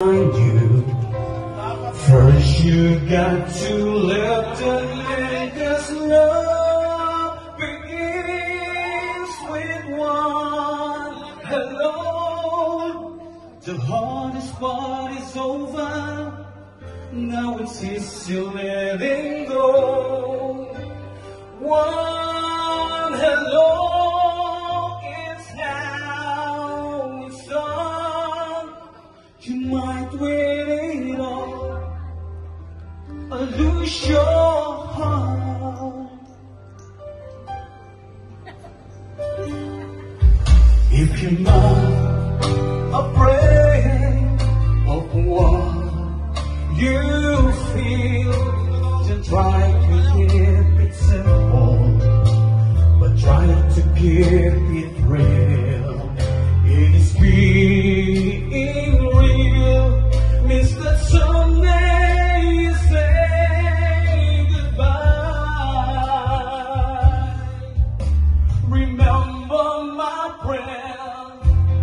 you. First you got to let the niggas love begins with one hello. The hardest part is over. Now it's easy letting go. One hello is how it's done. You might win it all or lose your heart. If you're not afraid of what you feel, then try to keep it simple, but try to keep it real. It is being real means that someday you say goodbye. Remember my friend,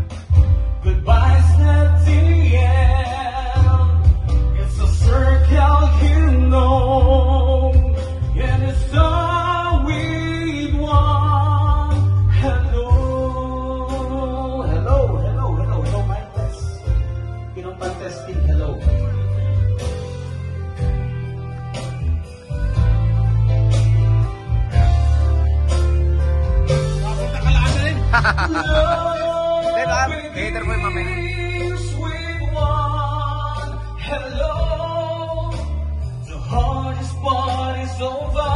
goodbye's not the end. It's a circle, you know, and it's done with one hello. Hello, my test. Pinong testing, hello. Diba? Hater mo yung mamaya. Hello, the hardest part is over.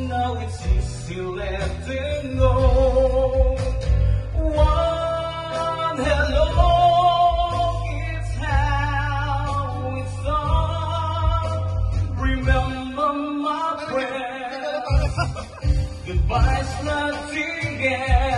Now it's easy letting go. One hello, it's how it's done. Remember my friend, goodbye's not the end.